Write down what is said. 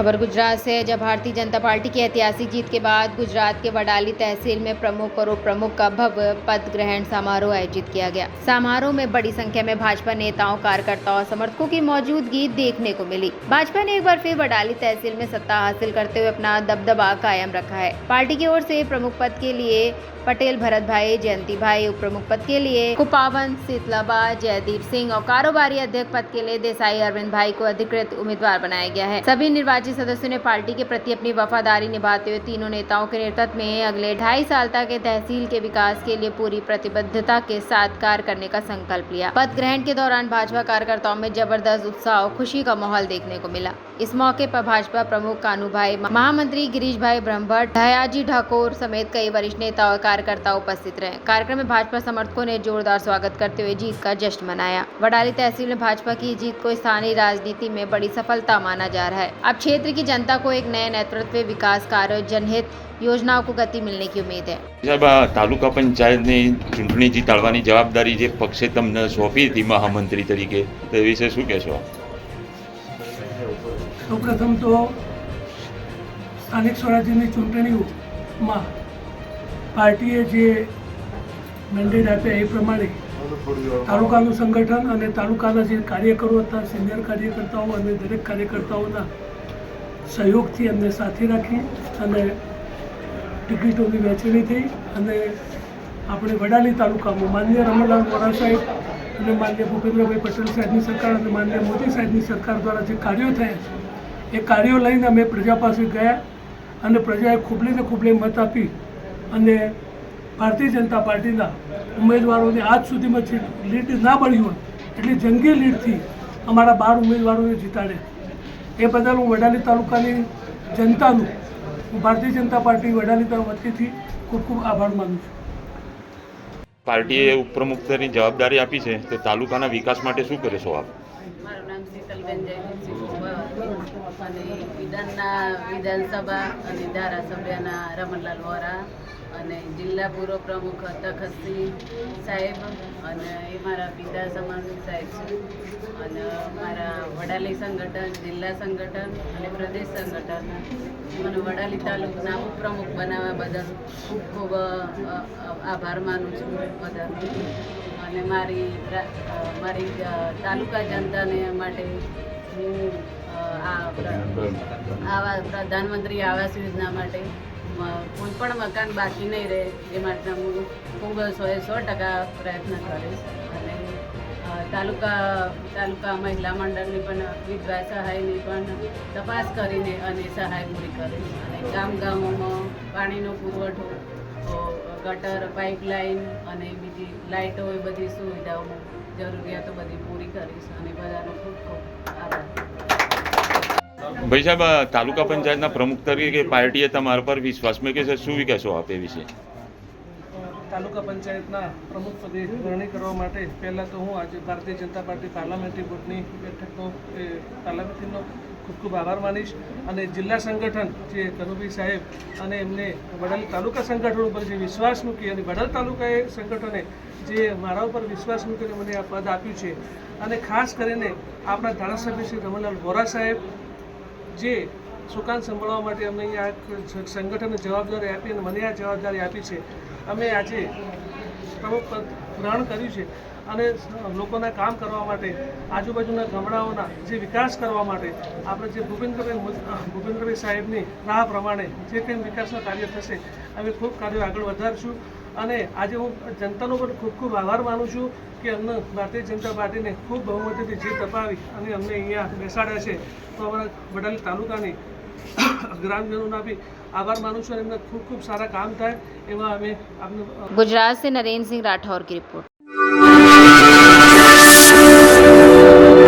खबर गुजरात से है, जब भारतीय जनता पार्टी की ऐतिहासिक जीत के बाद गुजरात के वडाली तहसील में प्रमुख और उप प्रमुख का भव्य पद ग्रहण समारोह आयोजित किया गया। समारोह में बड़ी संख्या में भाजपा नेताओं, कार्यकर्ताओं और समर्थकों की मौजूदगी देखने को मिली। भाजपा ने एक बार फिर वडाली तहसील में सत्ता हासिल करते हुए अपना दबदबा कायम रखा है। पार्टी की ओर से प्रमुख पद के लिए पटेल भरत भाई, जयंती भाई, उप प्रमुख पद के लिए कुपावन शीतलाबा, जयदीप सिंह और कारोबारी अध्यक्ष पद के लिए देसाई अरविंद भाई को अधिकृत उम्मीदवार बनाया गया है। सभी निर्वाचित सदस्यों ने पार्टी के प्रति अपनी वफादारी निभाते हुए तीनों नेताओं के नेतृत्व में अगले 2.5 साल तक तहसील के विकास के लिए पूरी प्रतिबद्धता के साथ कार्य करने का संकल्प लिया। पद ग्रहण के दौरान भाजपा कार्यकर्ताओं में जबरदस्त उत्साह और खुशी का माहौल देखने को मिला। इस मौके पर भाजपा प्रमुख कानू भाई, महामंत्री गिरीश भाई ब्रह्मभट्ट, दयाजी ठाकुर समेत कई वरिष्ठ नेता और कार्यकर्ता उपस्थित रहे। कार्यक्रम में भाजपा समर्थकों ने जोरदार स्वागत करते हुए जीत का जश्न मनाया। वडाली तहसील में भाजपा की जीत को स्थानीय राजनीति में बड़ी सफलता माना जा रहा है। अब क्षेत्र की जनता को एक नए नेतृत्व, विकास कार्य, जनहित योजनाओं को गति मिलने की उम्मीद है। साहब, तालुका पंचायतની ચૂંટણી જીતાડવાની જવાબદારી જે પક્ષે તમને સોંપી હતી મહામંત્રી તરીકે, તે વિશે શું કહેશો? સૌપ્રથમ તો સ્થાનિક સ્વરાજ્યની ચૂંટણીઓમાં પાર્ટીએ જે મેન્ડેટ આપ્યા એ પ્રમાણે તાલુકાનું સંગઠન અને તાલુકાના જે કાર્યકરો હતા, સિનિયર કાર્યકર્તાઓ અને દરેક કાર્યકર્તાઓના સહયોગથી અમને સાથે રાખી અને ટિકિટોની વહેંચણી થઈ અને આપણે વડાલી તાલુકામાં માનનીય રમણલાલ વોરા સાહેબ અને માનનીય ભૂપેન્દ્રભાઈ પટેલ સાહેબની સરકાર અને માનનીય મોદી સાહેબની સરકાર દ્વારા જે કાર્યો થયા છે એ કાર્યો લઈને અમે પ્રજા પાસે ગયા અને પ્રજાએ ખૂબલે ને ખૂબલે મત આપી અને ભારતીય જનતા પાર્ટીના ઉમેદવારોને આજ સુધીમાં લીડ ના મળી હોય એટલી જંગી લીડથી અમારા 12 ઉમેદવારોને જીતાડ્યા। એ બદલ હું વડાલી તાલુકાની જનતાનું, હું ભારતીય જનતા પાર્ટી વડાલી વતીથી ખૂબ ખૂબ આભાર માનું છું। પાર્ટીએ ઉપપ્રમુખની જવાબદારી આપી છે, તો તાલુકાના વિકાસ માટે શું કરશો આપ? મારું નામ શીતલબેન જયદીપસિંહ અને વિધાનસભા અને ધારાસભ્યના રમણલાલ વોરા અને જિલ્લા પૂર્વ પ્રમુખ તખતસિંહ સાહેબ અને એ મારા પિતા સમાન સાહેબ છે અને મારા વડાલી સંગઠન, જિલ્લા સંગઠન અને પ્રદેશ સંગઠન મને વડાલી તાલુકાના ઉપપ્રમુખ બનાવવા બદલ ખૂબ ખૂબ આભાર માનું છું બધાનો અને મારી તાલુકા જનતાને માટે હું આવા પ્રધાનમંત્રી આવાસ યોજના માટે કોઈ પણ મકાન બાકી નહીં રહે એ માટે હું ખૂબ 100% પ્રયત્ન કરીશ અને તાલુકા મહિલા મંડળની પણ વિધવા સહાયની પણ તપાસ કરીને અને સહાય પૂરી કરીશ અને ગામોમાં પાણીનો પુરવઠો, ગટર, પાઇપલાઇન અને બીજી લાઇટો, એ બધી સુવિધાઓ, જરૂરિયાતો બધી પૂરી કરીશ અને બધાનો ખૂબ ખૂબ આભાર। ભાઈ સાહેબ, તાલુકા પંચાયતના પ્રમુખ તરીકે પાર્ટીએ તમારા પર વિશ્વાસ મૂક્યો છે, શું કહેશો આપ એ વિશે? તાલુકા પંચાયતના પ્રમુખ પદે વરણી કરવા માટે પહેલાં તો હું આજે ભારતીય જનતા પાર્ટી પાર્લામેન્ટરી બોર્ડની બેઠકનો પાર્લામેન્ટરીનો ખૂબ ખૂબ આભાર માનીશ અને જિલ્લા સંગઠન જે કનુભાઈ સાહેબ અને એમને વડાલી તાલુકા સંગઠન ઉપર જે વિશ્વાસ મૂકી અને વડાલી તાલુકાએ સંગઠને જે મારા ઉપર વિશ્વાસ મૂકીને મને આ પદ આપ્યું છે અને ખાસ કરીને આપણા ધારાસભ્ય શ્રી રમણલાલ વોરા સાહેબ જે સુકાન સંભાળવા માટે અમને અહીંયા સંગઠનને જવાબદારી આપી અને મને આ જવાબદારી આપી છે। અમે આજે પ્રમુખ પદ ગ્રહણ કર્યું છે અને લોકોના કામ કરવા માટે, આજુબાજુના ગામડાઓના જે વિકાસ કરવા માટે આપણે જે ભૂપેન્દ્રભાઈ સાહેબની રાહ પ્રમાણે જે કંઈ વિકાસના કાર્ય થશે અમે ખૂબ કાર્યો આગળ વધારશું અને આજે હું જનતાનો પણ ખૂબ ખૂબ આભાર માનું છું કે અમને ભારતીય જનતા પાર્ટીને ખૂબ બહુમતીથી જીત અપાવી અને અમને અહીંયા બેસાડ્યા છે। તો અમારા વડાલી તાલુકાની ગ્રામજનોના બી આભાર માનું છું અને એમને ખૂબ ખૂબ સારા કામ થાય એવા અમે આપને। गुजरात से नरेंद्र सिंह राठौर की रिपोर्ट।